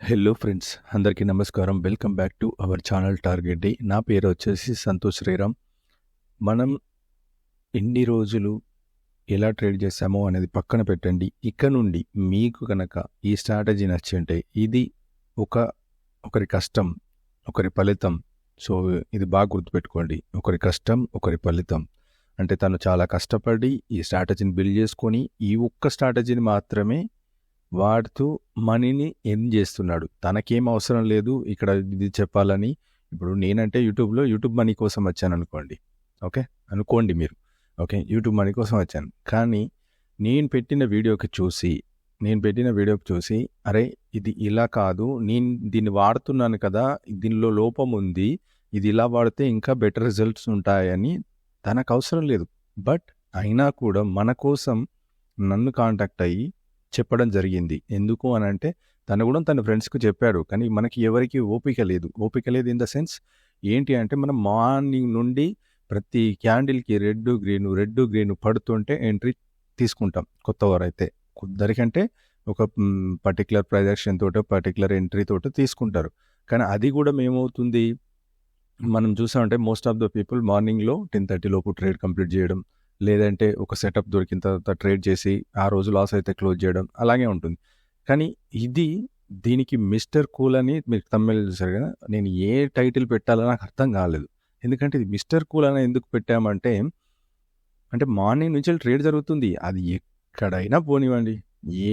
Hello friends, అందరికీ నమస్కారం. Welcome back to our channel టార్గెట్డే. నా పేరు వచ్చేసి సంతోష్ శ్రీరామ్. మనం ఎన్ని రోజులు ఎలా ట్రేడ్ చేసామో అనేది పక్కన పెట్టండి. ఇక నుండి మీకు కనుక ఈ స్ట్రాటజీ నచ్చింటే ఇది ఒకరి కష్టం, ఒకరి ఫలితం. సో ఇది బాగా గుర్తుపెట్టుకోండి. ఒకరి కష్టం, ఒకరి ఫలితం. అంటే తను చాలా కష్టపడి ఈ స్ట్రాటజీని బిల్డ్ చేసుకొని ఈ ఒక్క స్ట్రాటజీని మాత్రమే వాడుతూ మనీని ఎర్న్ చేస్తున్నాడు. తనకేం అవసరం లేదు ఇక్కడ ఇది చెప్పాలని. ఇప్పుడు నేనంటే యూట్యూబ్ మనీ కోసం వచ్చాను అనుకోండి. అనుకోండి మీరు. యూట్యూబ్ మనీ కోసం వచ్చాను. కానీ నేను పెట్టిన వీడియోకి చూసి అరే ఇది ఇలా కాదు, నేను దీన్ని వాడుతున్నాను కదా, దీనిలో లోపం ఉంది, ఇది ఇలా వాడితే ఇంకా బెటర్ రిజల్ట్స్ ఉంటాయని తనకు అవసరం లేదు. బట్ అయినా కూడా మన కోసం నన్ను కాంటాక్ట్ అయ్యి చెప్పడం జరిగింది. ఎందుకు అని అంటే తను కూడా తన ఫ్రెండ్స్కి చెప్పాడు. కానీ మనకి ఎవరికి ఓపిక లేదు ఇన్ ద సెన్స్ ఏంటి అంటే మనం మార్నింగ్ నుండి ప్రతి క్యాండిల్కి రెడ్ గ్రీన్ పడుతుంటే ఎంట్రీ తీసుకుంటాం. కొత్తవారైతే కొందరికంటే ఒక పర్టికులర్ ప్రొజెక్షన్ తోటో పర్టికులర్ ఎంట్రీ తోటో తీసుకుంటారు. కానీ అది కూడా ఏమవుతుంది, మనం చూసామంటే మోస్ట్ ఆఫ్ ద పీపుల్ మార్నింగ్లో 10:30 లోపు ట్రేడ్ కంప్లీట్ చేయడం, లేదంటే ఒక సెటప్ దొరికిన తర్వాత ట్రేడ్ చేసి ఆ రోజు లాస్ అయితే క్లోజ్ చేయడం, అలాగే ఉంటుంది. కానీ దీనికి మిస్టర్ కూల్ అని మీరు తమిళ చూసారు కదా, నేను ఏ టైటిల్ పెట్టాలో నాకు అర్థం కాలేదు. ఎందుకంటే ఇది మిస్టర్ కూల్ అని ఎందుకు పెట్టామంటే మార్నింగ్ నుంచి ట్రేడ్ జరుగుతుంది. అది ఎక్కడైనా పోనివ్వండి,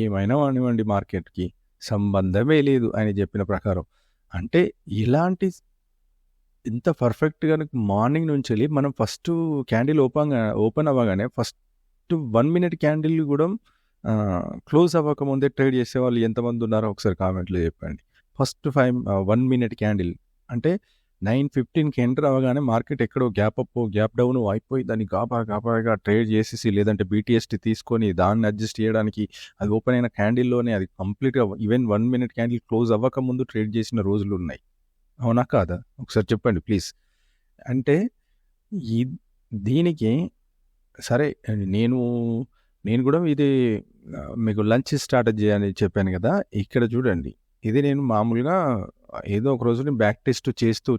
ఏమైనా పోనివ్వండి, మార్కెట్కి సంబంధమే లేదు ఆయన చెప్పిన ప్రకారం. అంటే ఇలాంటి ఇంత పర్ఫెక్ట్గా మార్నింగ్ నుంచి వెళ్ళి మనం ఫస్ట్ క్యాండిల్ ఓపెన్ అవ్వగానే ఫస్ట్ 1 minute క్యాండిల్ కూడా క్లోజ్ అవ్వకముందే ట్రేడ్ చేసే వాళ్ళు ఎంతమంది ఉన్నారో ఒకసారి కామెంట్లో చెప్పండి. ఫస్ట్ 1 minute క్యాండిల్ అంటే 9:15కి ఎంటర్ అవ్వగానే మార్కెట్ ఎక్కడో గ్యాప్ అప్ గ్యాప్ డౌన్ అయిపోయి దాన్ని కాపాగా ట్రేడ్ చేసేసి, లేదంటే బీటీఎస్టీ తీసుకొని దాన్ని అడ్జస్ట్ చేయడానికి అది ఓపెన్ అయిన క్యాండిల్లోనే అది కంప్లీట్గా ఈవెన్ 1 minute క్యాండిల్ క్లోజ్ అవ్వకముందు ట్రేడ్ చేసిన రోజులు ఉన్నాయి. అవునా కాదా? ఒకసారి చెప్పండి ప్లీజ్. అంటే దీనికి సరే నేను కూడా ఇది మీకు లంచ్ స్ట్రాటజీ అని చెప్పాను కదా. ఇక్కడ చూడండి, ఇది నేను మామూలుగా ఏదో ఒక రోజు నేను బ్యాక్ టెస్ట్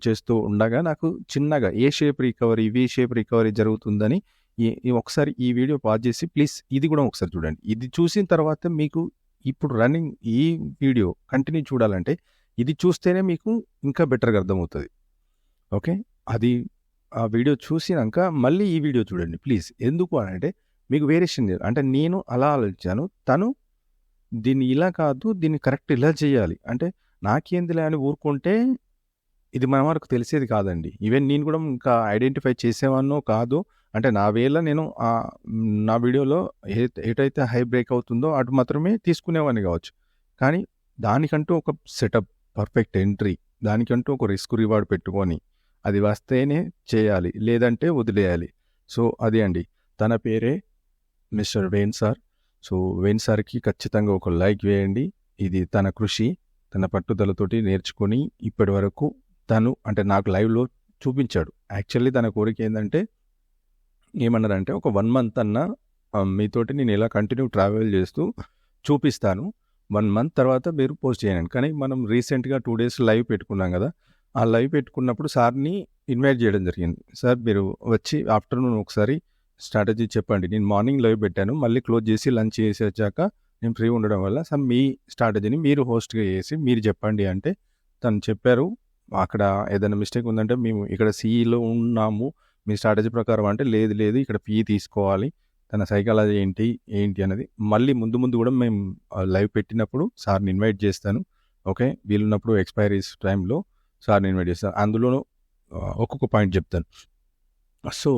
చేస్తూ ఉండగా నాకు చిన్నగా ఏ షేప్ రికవరీ జరుగుతుందని ఒకసారి ఈ వీడియో పాజ్ చేసి ప్లీజ్ ఇది కూడా ఒకసారి చూడండి. ఇది చూసిన తర్వాత మీకు ఇప్పుడు రన్నింగ్ ఈ వీడియో కంటిన్యూ చూడాలంటే ఇది చూస్తేనే మీకు ఇంకా బెటర్గా అర్థమవుతుంది. అది ఆ వీడియో చూసినాక మళ్ళీ ఈ వీడియో చూడండి ప్లీజ్. ఎందుకు అని అంటే మీకు వేరియేషన్ అంటే నేను అలా ఆలోచించాను, తను దీన్ని ఇలా కాదు, దీన్ని కరెక్ట్ ఇలా చేయాలి అంటే నాకేందిలే అని ఊరుకుంటే ఇది మన వరకు తెలిసేది కాదండి. ఈవెన్ నేను కూడా ఇంకా ఐడెంటిఫై చేసేవాన్నో కాదు. అంటే నా వేళ నేను నా వీడియోలో ఏటైతే హై బ్రేక్ అవుతుందో అటు మాత్రమే తీసుకునేవాడిని కావచ్చు. కానీ దానికంటూ ఒక సెటప్, పర్ఫెక్ట్ ఎంట్రీ, దానికంటూ ఒక రిస్క్ రివార్డ్ పెట్టుకొని అది వస్తేనే చేయాలి, లేదంటే వదిలేయాలి. సో అది అండి, తన పేరే mister Wayne sir. So Wayne సార్కి ఖచ్చితంగా ఒక లైక్ వేయండి. ఇది తన కృషి, తన పట్టుదలతోటి నేర్చుకొని ఇప్పటి వరకు తను అంటే నాకు లైవ్లో చూపించాడు. యాక్చువల్లీ తన కోరిక ఏంటంటే ఏమన్నారంటే ఒక 1 month అన్నా మీతోటి నేను ఇలా కంటిన్యూ ట్రావెల్ చేస్తూ చూపిస్తాను, 1 month తర్వాత మీరు పోస్ట్ చేయండి. కానీ మనం రీసెంట్గా 2 days లైవ్ పెట్టుకున్నాం కదా, ఆ లైవ్ పెట్టుకున్నప్పుడు సార్ని ఇన్వైట్ చేయడం జరిగింది. సార్ మీరు వచ్చి ఆఫ్టర్నూన్ ఒకసారి స్ట్రాటజీ చెప్పండి. నేను మార్నింగ్ లైవ్ పెట్టాను, మళ్ళీ క్లోజ్ చేసి లంచ్ చేసి వచ్చాక నేను ఫ్రీ ఉండడం వల్ల సార్ మీ స్ట్రాటజీని మీరు హోస్ట్గా చేసి మీరు చెప్పండి అంటే తను చెప్పారు. అక్కడ ఏదైనా మిస్టేక్ ఉందంటే మేము ఇక్కడ సిఈలో ఉన్నాము, మీ స్ట్రాటజీ ప్రకారం అంటే లేదు ఇక్కడ ఫీ తీసుకోవాలి, తన సైకాలజీ ఏంటి అనేది మళ్ళీ ముందు కూడా మేము లైవ్ పెట్టినప్పుడు సార్ని ఇన్వైట్ చేస్తాను. వీలున్నప్పుడు ఎక్స్పైరీస్ టైంలో సార్ని ఇన్వైట్ చేస్తాను. అందులోనూ ఒక్కొక్క పాయింట్ చెప్తాను. సో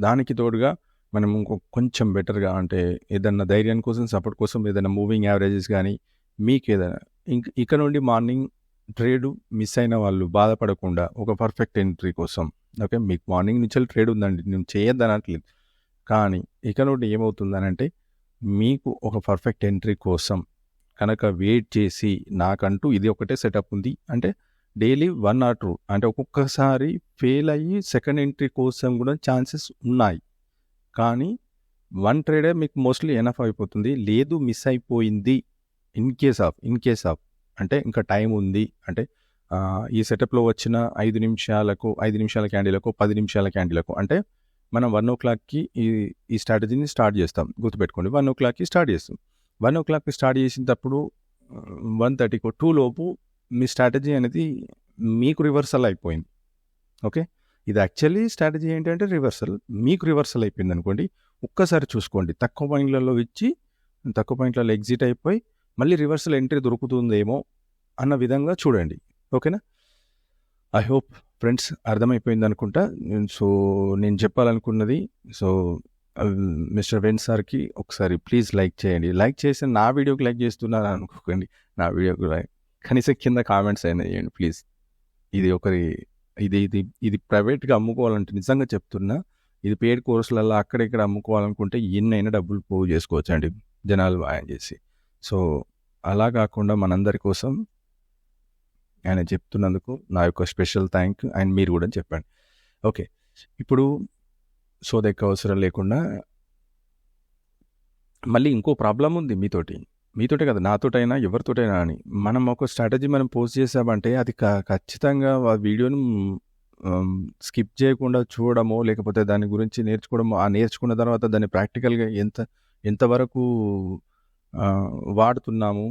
దానికి తోడుగా మనం కొంచెం బెటర్గా అంటే ఏదన్నా ధైర్యం కోసం, సపోర్ట్ కోసం ఏదైనా మూవింగ్ యావరేజెస్ కానీ మీకు ఏదైనా ఇక్కడ నుండి మార్నింగ్ ట్రేడ్ మిస్ అయిన వాళ్ళు బాధపడకుండా ఒక పర్ఫెక్ట్ ఎంట్రీ కోసం మీకు మార్నింగ్ నుంచి ట్రేడ్ ఉందండి, నేను చేయొద్దని అనట్లేదు. కానీ ఇక నుండి ఏమవుతుందనంటే మీకు ఒక పర్ఫెక్ట్ ఎంట్రీ కోసం కనుక వెయిట్ చేసి నాకంటూ ఇది ఒకటే సెటప్ ఉంది అంటే డైలీ 1 or 2 అంటే ఒక్కొక్కసారి ఫెయిల్ అయ్యి సెకండ్ ఎంట్రీ కోసం కూడా ఛాన్సెస్ ఉన్నాయి. కానీ 1 ట్రేడే మీకు మోస్ట్లీ ఎనఫ్ అయిపోతుంది. లేదు మిస్ అయిపోయింది ఇన్ కేస్ ఆఫ్ అంటే ఇంకా టైం ఉంది అంటే ఈ సెటప్లో వచ్చిన 5 నిమిషాల క్యాండిలకు 10 నిమిషాల క్యాండిలకు అంటే మనం 1:00కి ఈ స్ట్రాటజీని స్టార్ట్ చేస్తాం. గుర్తుపెట్టుకోండి 1:00కి స్టార్ట్ చేస్తాం. 1:00కి స్టార్ట్ చేసినప్పుడు 1:30 2 లోపు మీ స్ట్రాటజీ అనేది మీకు రివర్సల్ అయిపోయింది. ఓకే, ఇది యాక్చువల్లీ స్ట్రాటజీ ఏంటంటే రివర్సల్, మీకు రివర్సల్ అయిపోయింది అనుకోండి. ఒక్కసారి చూసుకోండి, తక్కువ పాయింట్లలో ఇచ్చి తక్కువ పాయింట్లలో ఎగ్జిట్ అయిపోయి మళ్ళీ రివర్సల్ ఎంట్రీ దొరుకుతుందేమో అన్న విధంగా చూడండి. ఓకేనా? ఐ హోప్ ఫ్రెండ్స్ అర్థమైపోయింది అనుకుంటా. సో నేను చెప్పాలనుకున్నది, సో మిస్టర్ వెన్ సార్కి ఒకసారి ప్లీజ్ లైక్ చేయండి. లైక్ చేసి నా వీడియోకి లైక్ చేస్తున్నారు అనుకోకండి, నా వీడియోకి కనీసం కింద కామెంట్స్ అయినా చేయండి ప్లీజ్. ఇది ప్రైవేట్గా అమ్ముకోవాలంటే నిజంగా చెప్తున్నా, ఇది పెయిడ్ కోర్సులలో అక్కడిక్కడ అమ్ముకోవాలనుకుంటే ఎన్నైనా డబ్బులు పోగు చేసుకోవచ్చు అండి జనాలు వాయం చేసి. సో అలా కాకుండా మనందరి కోసం ఆయన చెప్తున్నందుకు నా యొక్క స్పెషల్ థ్యాంక్ అండ్ మీరు కూడా చెప్పండి. ఓకే, ఇప్పుడు సోదెక్క అవసరం లేకుండా మళ్ళీ ఇంకో ప్రాబ్లం ఉంది మీతోటే కదా, నాతోటైనా ఎవరితోటైనా అని. మనం ఒక స్ట్రాటజీ మనం పోస్ట్ చేసామంటే అది ఖచ్చితంగా ఆ వీడియోను స్కిప్ చేయకుండా చూడడమో లేకపోతే దాని గురించి నేర్చుకోవడమో, ఆ నేర్చుకున్న తర్వాత దాన్ని ప్రాక్టికల్గా ఎంతవరకు వాడుతున్నాము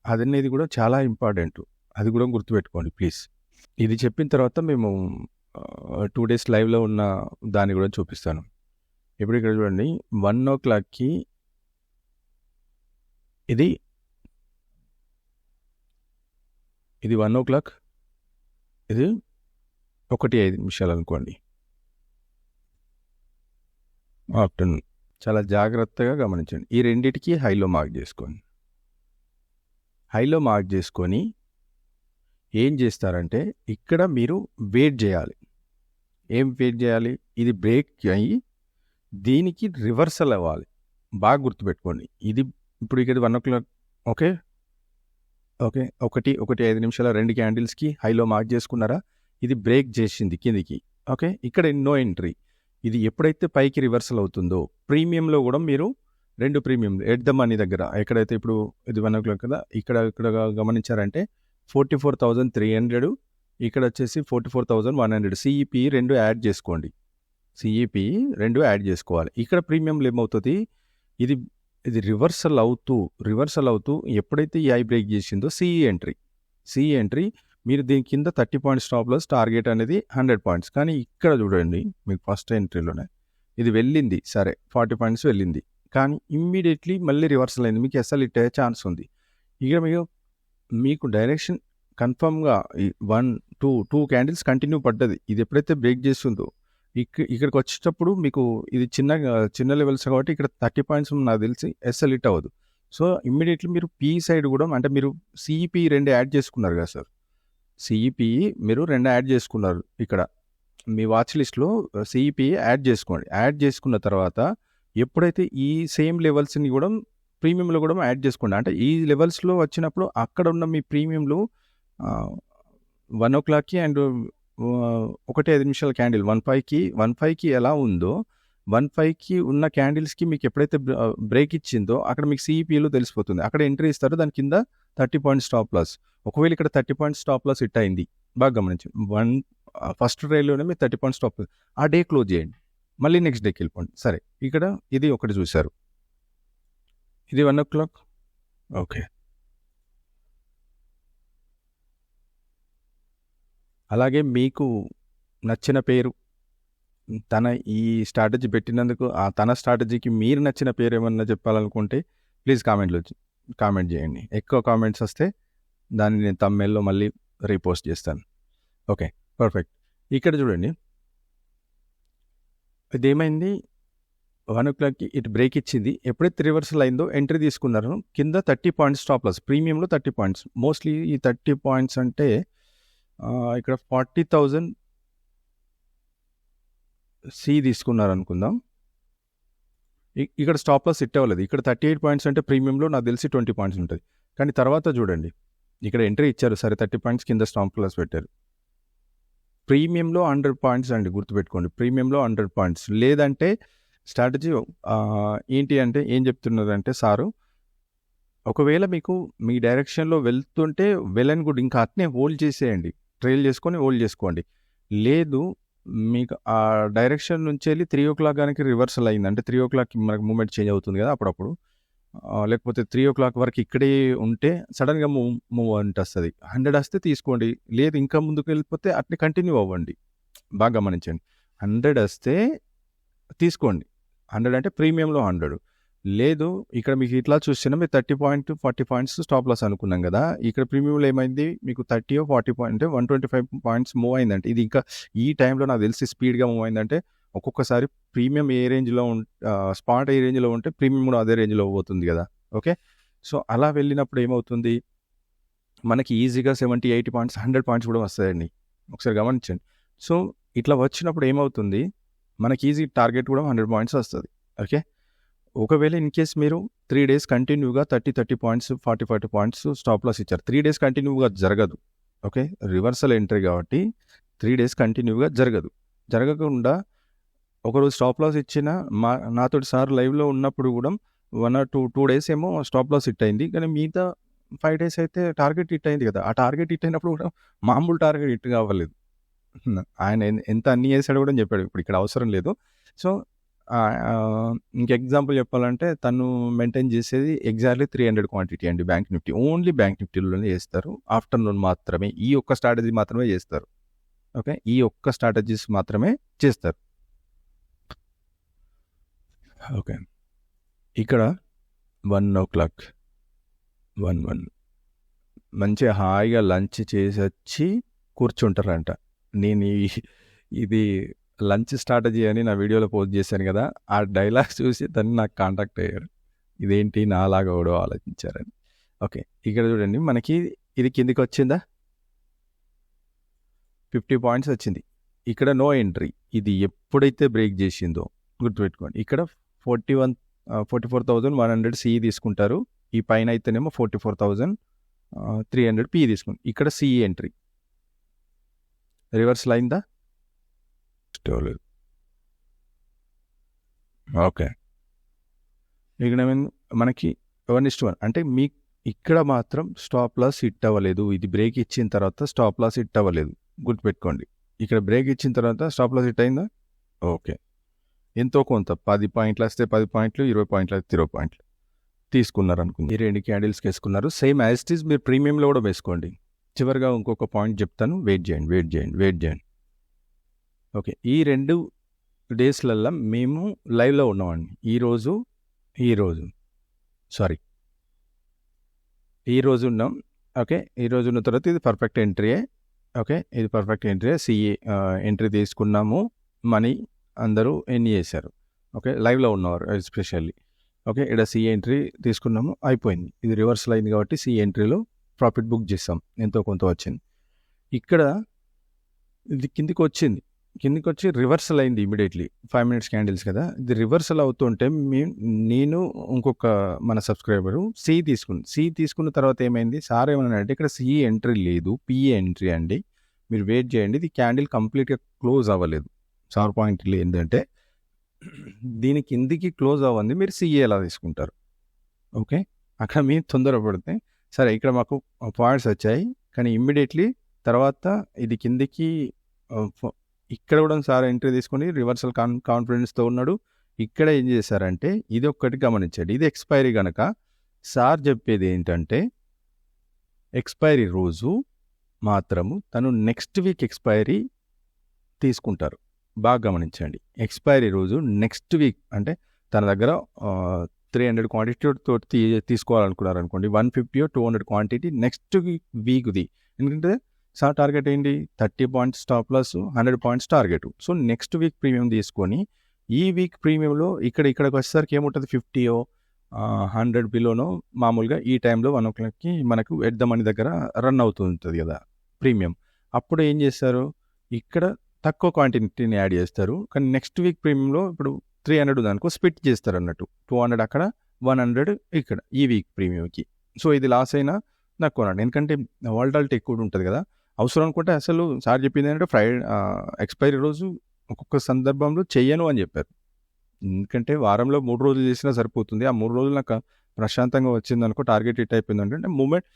అదనేది కూడా చాలా ఇంపార్టెంట్. అది కూడా గుర్తుపెట్టుకోండి ప్లీజ్. ఇది చెప్పిన తర్వాత మేము 2 days లైవ్లో ఉన్న దాన్ని కూడా చూపిస్తాను. ఇప్పుడు ఇక్కడ చూడండి 1:00కి ఇది 1:00, ఇది 1:05 అనుకోండి ఆఫ్టర్నూన్. చాలా జాగ్రత్తగా గమనించండి. ఈ రెండిటికి హైలో మార్క్ చేసుకోండి. హైలో మార్క్ చేసుకొని ఏం చేస్తారంటే ఇక్కడ మీరు వెయిట్ చేయాలి. ఏం వెయిట్ చేయాలి? ఇది బ్రేక్ అయ్యి దీనికి రివర్సల్ అవ్వాలి. బాగా గుర్తుపెట్టుకోండి. ఇది ఇప్పుడు ఇక్కడ 1:00 ఓకే 1:05 2 క్యాండిల్స్కి హైలో మార్క్ చేసుకున్నారా? ఇది బ్రేక్ చేసింది కిందికి. ఓకే, ఇక్కడ నో ఎంట్రీ. ఇది ఎప్పుడైతే పైకి రివర్సల్ అవుతుందో ప్రీమియంలో కూడా మీరు 2 ప్రీమియంలు ఎట్ ద మనీ దగ్గర ఎక్కడైతే ఇప్పుడు ఇది 1:00 కదా, ఇక్కడ గమనించారంటే 44,300, ఇక్కడ వచ్చేసి 44,100. సిఈపి 2 యాడ్ చేసుకోండి. సిఈపి 2 యాడ్ చేసుకోవాలి. ఇక్కడ ప్రీమియంలో ఏమవుతుంది, ఇది రివర్సల్ అవుతూ ఎప్పుడైతే ఈ ఐ బ్రేక్ చేసిందో సిఈ ఎంట్రీ మీరు దీని కింద 30 పాయింట్స్ స్టాప్ లాస్, టార్గెట్ అనేది 100 పాయింట్స్. కానీ ఇక్కడ చూడండి మీకు ఫస్ట్ ఎంట్రీలోనే ఇది వెళ్ళింది, సరే 40 పాయింట్స్ వెళ్ళింది, కానీ ఇమ్మీడియట్లీ మళ్ళీ రివర్సల్ అయింది. మీకు అసలు ఇట్టే ఛాన్స్ ఉంది. ఇక మీకు డైరెక్షన్ కన్ఫర్మ్గా 1-2 క్యాండిల్స్ కంటిన్యూ పడ్డది. ఇది ఎప్పుడైతే బ్రేక్ చేస్తుందో ఇక్కడికి వచ్చేటప్పుడు మీకు ఇది చిన్న లెవెల్స్ కాబట్టి ఇక్కడ 30 పాయింట్స్ నాకు తెలిసి ఎస్ఎల్ హిట్ అవ్వదు. సో ఇమ్మీడియట్లీ మీరు పీ సైడ్ కూడా అంటే మీరు సిఈపి 2 యాడ్ చేసుకున్నారు కదా సార్, సిఈపి మీరు 2 యాడ్ చేసుకున్నారు. ఇక్కడ మీ వాచ్ లిస్ట్లో సిఈపి యాడ్ చేసుకోండి. యాడ్ చేసుకున్న తర్వాత ఎప్పుడైతే ఈ సేమ్ లెవెల్స్ని కూడా ప్రీమియంలో కూడా యాడ్ చేసుకోండి. అంటే ఈ లెవెల్స్లో వచ్చినప్పుడు అక్కడ ఉన్న మీ ప్రీమియంలు 1:00కి అండ్ 1:05 క్యాండిల్ 1:05కి ఎలా ఉందో 1:05కి ఉన్న క్యాండిల్స్కి మీకు ఎప్పుడైతే బ్రేక్ ఇచ్చిందో అక్కడ మీకు సిఈపిలో తెలిసిపోతుంది. అక్కడ ఎంట్రీ ఇస్తారు, దాని కింద 30 పాయింట్స్ స్టాప్ లాస్. ఒకవేళ ఇక్కడ 30 పాయింట్స్ స్టాప్ లాస్ హిట్ అయింది, బాగా గమనించండి, ఫస్ట్ రైల్లోనే మీరు 30 పాయింట్స్ స్టాప్ లాస్ ఆ డే క్లోజ్ చేయండి, మళ్ళీ నెక్స్ట్ డేకి వెళ్ళిపోండి. సరే, ఇక్కడ ఇది ఒకటి చూశారు, ఇది 1:00. ఓకే, అలాగే మీకు నచ్చిన పేరు, తన ఈ స్ట్రాటజీ పెట్టినందుకు తన స్ట్రాటజీకి మీరు నచ్చిన పేరు ఏమన్నా చెప్పాలనుకుంటే ప్లీజ్ కామెంట్ చేయండి. ఎక్కువ కామెంట్స్ వస్తే దాన్ని నేను తమ్మెల్లో మళ్ళీ రీపోస్ట్ చేస్తాను. Okay, perfect. ఇక్కడ చూడండి, ఇదేమైంది, 1:00కి ఇటు బ్రేక్ ఇచ్చింది, ఎప్పుడైతే రివర్సల్ అయిందో ఎంట్రీ తీసుకున్నారు, కింద 30 పాయింట్స్ స్టాప్ లాస్, ప్రీమియంలో 30 పాయింట్స్. మోస్ట్లీ ఈ 30 పాయింట్స్ అంటే ఇక్కడ 40,000 సి తీసుకున్నారు అనుకుందాం. ఇక్కడ స్టాప్ లాస్ హిట్ అవ్వలేదు. ఇక్కడ 38 పాయింట్స్ అంటే ప్రీమియంలో నాకు తెలిసి 20 పాయింట్స్ ఉంటుంది. కానీ తర్వాత చూడండి, ఇక్కడ ఎంట్రీ ఇచ్చారు, సరే 30 పాయింట్స్ కింద స్టాప్ లాస్ పెట్టారు. ప్రీమియంలో 100 పాయింట్స్ అండి, గుర్తుపెట్టుకోండి, ప్రీమియంలో 100 పాయింట్స్. లేదంటే స్ట్రాటజీ ఏంటి అంటే ఏం చెప్తున్నారంటే సారు ఒకవేళ మీకు మీ డైరెక్షన్‌లో వెళ్తుంటే వెల్ అండ్ గుడ్. ఇంకా అట్నే హోల్డ్ చేసేయండి. ట్రైల్ చేసుకొని హోల్డ్ చేసుకోండి. లేదు మీకు ఆ డైరెక్షన్ నుంచెళ్ళి 3:00 గనక రివర్సల్ అయింది. అంటే 3:00కి మనకు మూవ్‌మెంట్ చేంజ్ అవుతుంది కదా! అప్పుడప్పుడు. లేకపోతే 3:00 వరకు ఇక్కడే ఉంటే సడెన్‌గా మూవ్‌మెంట్ వస్తది. 100 వస్తే తీసుకోండి. లేదు ఇంకా ముందుకెళ్ళిపోతే అట్నే కంటిన్యూ అవ్వండి. బాగా గమనించండి. 100 వస్తే తీసుకోండి. 100 అంటే ప్రీమియంలో 100. లేదు ఇక్కడ మీకు ఇట్లా చూస్తున్నా మీరు 30 పాయింట్ 40 పాయింట్స్ స్టాప్ లాస్ అనుకున్నాం కదా! ఇక్కడ ప్రీమియంలో ఏమైంది మీకు 30 40 పాయింట్ అంటే 125 పాయింట్స్ మూవ్ అయిందంటే ఇది ఇంకా ఈ టైంలో నాకు తెలిసి స్పీడ్‌గా మూవ్ అయిందంటే ఒక్కొక్కసారి ప్రీమియం ఏ రేంజ్‌లో స్పాట్ ఏ రేంజ్‌లో ఉంటే ప్రీమియం కూడా అదే రేంజ్‌లో పోతుంది కదా! ఓకే. సో అలా వెళ్ళినప్పుడు ఏమవుతుంది మనకి ఈజీగా 70, 80 పాయింట్స్ 100 పాయింట్స్ కూడా వస్తాయండి. ఒకసారి గమనించండి. సో ఇట్లా వచ్చినప్పుడు ఏమవుతుంది మనకి ఈజీ టార్గెట్ కూడా 100 పాయింట్స్ వస్తది. ఓకే. ఒకవేళ ఇన్ కేస్ మీరు 3 డేస్ కంటిన్యూగా 30 పాయింట్స్ 40 పాయింట్స్ స్టాప్ లాస్ ఇచ్చారు. 3 డేస్ కంటిన్యూగా జరగదు. ఓకే. రివర్సల్ ఎంట్రీ కాబట్టి 3 డేస్ కంటిన్యూగా జరగదు. జరగకుండా ఒకరోజు స్టాప్ లాస్ ఇచ్చిన నాతోటి సార్ లైవ్లో ఉన్నప్పుడు కూడా 1 or 2 డేస్ ఏమో స్టాప్ లాస్ హిట్ అయింది. కానీ మిగతా 5 డేస్ అయితే టార్గెట్ హిట్ అయింది కదా! ఆ టార్గెట్ హిట్ అయినప్పుడు కూడా మామూలు టార్గెట్ హిట్ కావలేదు. ఆయన ఎంత అన్ని చేశాడో కూడా చెప్పాడు. ఇప్పుడు ఇక్కడ అవసరం లేదు. సో ఇంక ఎగ్జాంపుల్ చెప్పాలంటే తను మెయింటైన్ చేసేది ఎగ్జాక్ట్లీ 300 క్వాంటిటీ అండి బ్యాంక్ నిఫ్టీ. ఓన్లీ బ్యాంక్ నిఫ్టీలోనే చేస్తారు. ఆఫ్టర్నూన్ మాత్రమే ఈ ఒక్క స్ట్రాటజీ మాత్రమే చేస్తారు. ఓకే. ఈ ఒక్క స్ట్రాటజీస్ మాత్రమే చేస్తారు. ఓకే. ఇక్కడ 1:00 1 మంచిగా హాయిగా లంచ్ చేసి వచ్చి కూర్చుంటారంట. నేను ఇది లంచ్ స్ట్రాటజీ అని నా వీడియోలో పోస్ట్ చేశాను కదా! ఆ డైలాగ్ చూసి తను నాకు కాంటాక్ట్ అయ్యాడు. ఇదేంటి నాలాగా ఎవడో ఆలోచించారని. ఓకే. ఇక్కడ చూడండి మనకి ఇది కిందికి వచ్చిందా? 50 పాయింట్స్ వచ్చింది. ఇక్కడ నో ఎంట్రీ. ఇది ఎప్పుడైతే బ్రేక్ చేసిందో గుర్తుపెట్టుకోండి. ఇక్కడ 44,100 సిఈ తీసుకుంటారు. ఈ పైన అయితేనేమో 44,300 పిఈ తీసుకుంటారు. ఇక్కడ సిఈ ఎంట్రీ రివర్సల్ అయిందా? ఓకే. ఇక్కడ మనకి 1:1 అంటే మీ ఇక్కడ మాత్రం స్టాప్ లాస్ హిట్ అవ్వలేదు. ఇది బ్రేక్ ఇచ్చిన తర్వాత స్టాప్ లాస్ హిట్ అవ్వలేదు. గుర్తుపెట్టుకోండి. ఇక్కడ బ్రేక్ ఇచ్చిన తర్వాత స్టాప్ లాస్ హిట్ అయిందా? ఓకే. ఎంతో కొంత 10 పాయింట్లు వస్తే 10 పాయింట్లు, 20 పాయింట్లు వస్తే 20 పాయింట్లు తీసుకున్నారు అనుకుంది. ఈ 2 క్యాండిల్స్కి వేసుకున్నారు. సేమ్ యాజ్ ఇట్ ఈజ్ మీరు ప్రీమియంలో కూడా వేసుకోండి. చివరిగా ఇంకొక పాయింట్ చెప్తాను. వెయిట్ చేయండి. ఓకే. ఈ 2 డేస్లల్లో మేము లైవ్లో ఉన్నామండి. ఈరోజు ఉన్నాం. ఓకే. ఈరోజు ఉన్న తర్వాత ఇది పర్ఫెక్ట్ ఎంట్రీయే. ఓకే. ఇది పర్ఫెక్ట్ ఎంట్రీయే. సిఏ ఎంట్రీ తీసుకున్నాము. మనీ అందరూ ఎన్ని చేశారు. ఓకే. లైవ్లో ఉన్నవారు ఎస్పెషల్లీ. ఓకే. ఇక్కడ సిఏ ఎంట్రీ తీసుకున్నాము. అయిపోయింది. ఇది రివర్సల్ అయింది కాబట్టి సిఏ ఎంట్రీలో ప్రాఫిట్ బుక్ చేస్తాం. ఎంతో కొంత వచ్చింది. ఇక్కడ ఇది కిందికి వచ్చి రివర్సల్ అయింది ఇమీడియట్లీ. 5 మినిట్స్ క్యాండిల్స్ కదా! ఇది రివర్సల్ అవుతుంటే నేను ఇంకొక మన సబ్స్క్రైబరు సి తీసుకున్న తర్వాత ఏమైంది? సార్ ఏమన్నాడంటే ఇక్కడ సిఈ ఎంట్రీ లేదు, పిఏ ఎంట్రీ అండి. మీరు వెయిట్ చేయండి. ఇది క్యాండిల్ కంప్లీట్గా క్లోజ్ అవ్వలేదు. సార్ పాయింట్ ఏంటంటే దీని కిందికి క్లోజ్ అవ్వండి, మీరు సిఏ ఎలా తీసుకుంటారు? ఓకే. అక్కడ మీరు తొందరపడితే సరే ఇక్కడ మాకు పాయింట్స్ వచ్చాయి. కానీ ఇమ్మీడియట్లీ తర్వాత ఇది కిందికి ఇక్కడ కూడా సార్ ఎంట్రీ తీసుకొని రివర్సల్ కాన్ఫిడెన్స్తో ఉన్నాడు. ఇక్కడ ఏం చేశారంటే ఇది ఒక్కటి గమనించండి. ఇది ఎక్స్పైరీ కనుక సార్ చెప్పేది ఏంటంటే ఎక్స్పైరీ రోజు మాత్రము తను నెక్స్ట్ వీక్ ఎక్స్పైరీ తీసుకుంటారు. బాగా గమనించండి. ఎక్స్పైరీ రోజు నెక్స్ట్ వీక్ అంటే తన దగ్గర 300 క్వాంటిటీతో తీసుకోవాలనుకున్నారు అనుకోండి. 150 or 200 క్వాంటిటీ నెక్స్ట్ వీక్ది. ఎందుకంటే సార్ టార్గెట్ ఏంటి? 30 points stop loss, 100 points target. So next week premium తీసుకొని ఈ వీక్ ప్రీమియంలో ఇక్కడికి వచ్చేసరికి ఏముంటుంది? 50 or 100 బిలోనో మామూలుగా ఈ టైంలో 1 o'clockకి మనకు ఎట్ ద మనీ దగ్గర రన్ అవుతుంటుంది కదా ప్రీమియం. అప్పుడు ఏం చేస్తారు? ఇక్కడ తక్కువ క్వాంటిటీని యాడ్ చేస్తారు. కానీ నెక్స్ట్ వీక్ ప్రీమియంలో ఇప్పుడు 300 దానికో స్ప్లిట్ చేస్తారు అన్నట్టు. 200 అక్కడ, 100 ఇక్కడ ఈ వీక్ ప్రీమియంకి. సో ఇది లాస్ అయినా నాకు కొనండి. ఎందుకంటే వాలటాలిటీ ఎక్కువ ఉంటుంది కదా. అవసరం అనుకుంటే అసలు సార్ చెప్పింది ఏంటంటే ఎక్స్పైరీ రోజు ఒక్కొక్క సందర్భంలో చెయ్యను అని చెప్పారు. ఎందుకంటే వారంలో 3 రోజులు చేసినా సరిపోతుంది. ఆ 3 రోజులు నాకు ప్రశాంతంగా వచ్చిందనుకో, టార్గెట్ హిట్ అయిపోయిందంటే మూమెంట్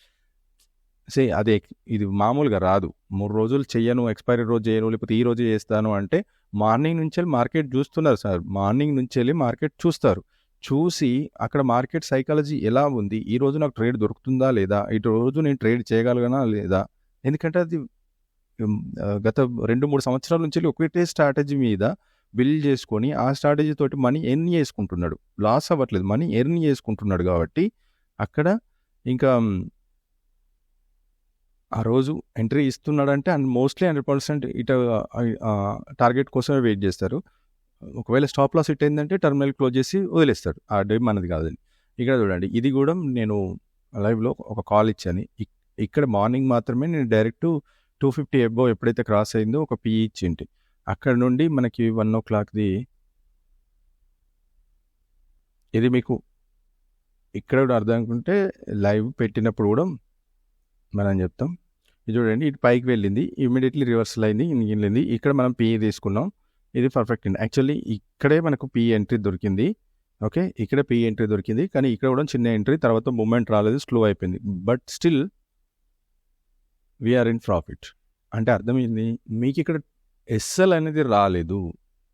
అది ఇది మామూలుగా రాదు. 3 రోజులు చెయ్యను, ఎక్స్పైరీ రోజు చేయను, లేకపోతే ఈ రోజు చేస్తాను అంటే మార్నింగ్ నుంచి మార్కెట్ చూస్తున్నారు సార్. మార్నింగ్ నుంచి వెళ్ళి మార్కెట్ చూస్తారు. చూసి అక్కడ మార్కెట్ సైకాలజీ ఎలా ఉంది, ఈ రోజు నాకు ట్రేడ్ దొరుకుతుందా లేదా, ఇటు రోజు నేను ట్రేడ్ చేయగలగనా లేదా. ఎందుకంటే అది గత 2-3 సంవత్సరాల నుంచి ఒకటే స్ట్రాటజీ మీద బిల్డ్ చేసుకొని ఆ స్ట్రాటజీ తోటి మనీ ఎర్న్ చేసుకుంటున్నాడు. లాస్ అవ్వట్లేదు, మనీ ఎర్న్ చేసుకుంటున్నాడు. కాబట్టి అక్కడ ఇంకా ఆ రోజు ఎంట్రీ ఇస్తున్నాడంటే అండ్ మోస్ట్లీ 100% ఇటు టార్గెట్ కోసమే వెయిట్ చేస్తారు. ఒకవేళ స్టాప్ లాస్ హిట్ అయిందంటే టర్మినల్ క్లోజ్ చేసి వదిలేస్తాడు. ఆ డే మనది కాదని. ఇక్కడ చూడండి, ఇది కూడా నేను లైవ్లో ఒక కాల్ ఇచ్చాను. ఇక్కడ మార్నింగ్ మాత్రమే నేను డైరెక్ట్ 250 అబోవ్ ఎప్పుడైతే క్రాస్ అయిందో ఒక పిఈ ఇచ్చింటి. అక్కడ నుండి మనకి 1 o'clockది ఇది మీకు ఇక్కడ కూడా అర్థం అనుకుంటే లైవ్ పెట్టినప్పుడు కూడా మనం చెప్తాం. ఇది చూడండి, ఇటు పైకి వెళ్ళింది, ఇమీడియట్లీ రివర్సల్ అయింది, వెళ్ళింది. ఇక్కడ మనం పిఈ తీసుకున్నాం. ఇది పర్ఫెక్ట్ అండి. యాక్చువల్లీ ఇక్కడే మనకు పిఈ ఎంట్రీ దొరికింది. ఓకే, ఇక్కడ పిఈ ఎంట్రీ దొరికింది, కానీ ఇక్కడ కూడా చిన్న ఎంట్రీ, తర్వాత మూమెంట్ రాలేదు, స్లో అయిపోయింది. But still we are in profit. అంటే అర్థమైంది మీకు, ఇక్కడ ఎస్ఎల్ అనేది రాలేదు.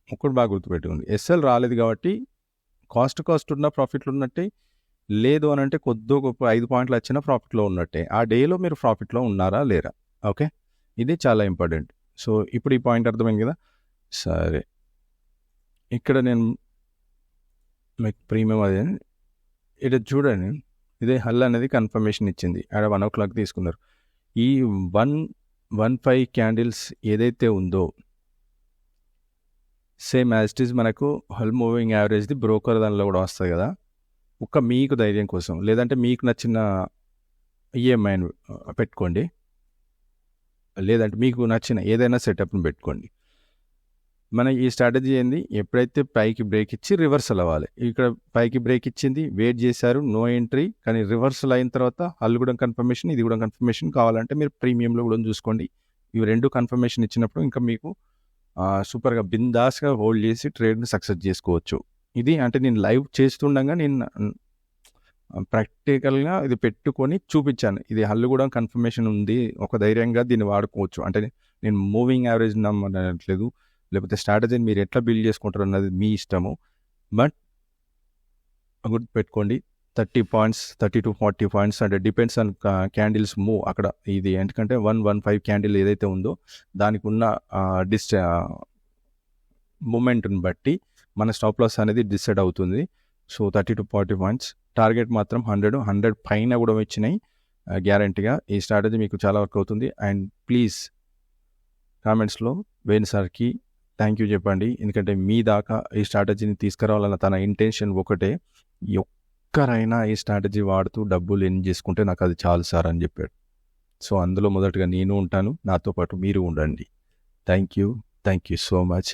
ఒకటి బాగా గుర్తుపెట్టుకోండి, ఎస్ఎల్ రాలేదు కాబట్టి కాస్ట్ ఉన్న ప్రాఫిట్లు ఉన్నట్టే. లేదు అని అంటే కొద్దో గొప్ప 5 పాయింట్లు వచ్చినా ప్రాఫిట్లో ఉన్నట్టే. ఆ డేలో మీరు ప్రాఫిట్లో ఉన్నారా లేరా. ఓకే, ఇది చాలా ఇంపార్టెంట్. సో ఇప్పుడు ఈ పాయింట్ అర్థమైంది కదా. సరే, ఇక్కడ నేను మీకు ప్రీమియం అదే ఇటు చూడండి, ఇదే హల్ అనేది కన్ఫర్మేషన్ ఇచ్చింది. ఆడ 1 o'clock తీసుకున్నారు. ఈ 115 క్యాండిల్స్ ఏదైతే ఉందో సేమ్ యాజ్ ఇట్ ఈజ్ మనకు హల్ మూవింగ్ యావరేజ్ది బ్రోకర్ దానిలో కూడా వస్తుంది కదా. ఒక్క మీకు ధైర్యం కోసం, లేదంటే మీకు నచ్చిన ఈఎంఐని పెట్టుకోండి, లేదంటే మీకు నచ్చిన ఏదైనా సెటప్ని పెట్టుకోండి. మన ఈ స్ట్రాటజీ ఏంది, ఎప్పుడైతే పైకి బ్రేక్ ఇచ్చి రివర్సల్ అవ్వాలి. ఇక్కడ పైకి బ్రేక్ ఇచ్చింది, వెయిట్ చేశారు, నో ఎంట్రీ, కానీ రివర్సల్ అయిన తర్వాత హల్ కూడా కన్ఫర్మేషన్, ఇది కూడా కన్ఫర్మేషన్. కావాలంటే మీరు ప్రీమియంలో కూడా చూసుకోండి. ఇవి రెండు కన్ఫర్మేషన్ ఇచ్చినప్పుడు ఇంకా మీకు సూపర్గా బిందాస్గా హోల్డ్ చేసి ట్రేడ్ని సక్సెస్ చేసుకోవచ్చు. ఇది అంటే నేను లైవ్ చేస్తుండగా నేను ప్రాక్టికల్గా ఇది పెట్టుకొని చూపించాను. ఇది హల్లు కూడా కన్ఫర్మేషన్ ఉంది, ఒక ధైర్యంగా దీన్ని వాడుకోవచ్చు. అంటే నేను మూవింగ్ యావరేజ్ నమ్మట్లేదు, లేకపోతే స్ట్రాటజీని మీరు ఎట్లా బిల్డ్ చేసుకుంటారు అన్నది మీ ఇష్టము. బట్ గుర్తు పెట్టుకోండి, 30 points 30 to 40 points అంటే డిపెండ్స్ ఆన్ క్యాండిల్స్ మూవ్. అక్కడ ఇది ఎందుకంటే 115 క్యాండిల్ ఏదైతే ఉందో దానికి ఉన్న మూమెంట్ని బట్టి మన స్టాప్ లాస్ అనేది డిసైడ్ అవుతుంది. సో 30 to 40 points, టార్గెట్ మాత్రం 100 పైన కూడా వచ్చినాయి గ్యారంటీగా. ఈ స్ట్రాటజీ మీకు చాలా వర్క్ అవుతుంది. అండ్ ప్లీజ్ కామెంట్స్లో వేణు సార్కి థ్యాంక్ యూ చెప్పండి, ఎందుకంటే మీ దాకా ఈ స్ట్రాటజీని తీసుకురావాలన్న తన ఇంటెన్షన్ ఒకటే. ఒక్కరైనా ఈ స్ట్రాటజీ వాడుతూ డబ్బులు ఎర్న్ చేసుకుంటే నాకు అది చాలు సార్ అని చెప్పాడు. సో అందులో మొదటగా నేను ఉంటాను, నాతో పాటు మీరు ఉండండి. Thank you so much.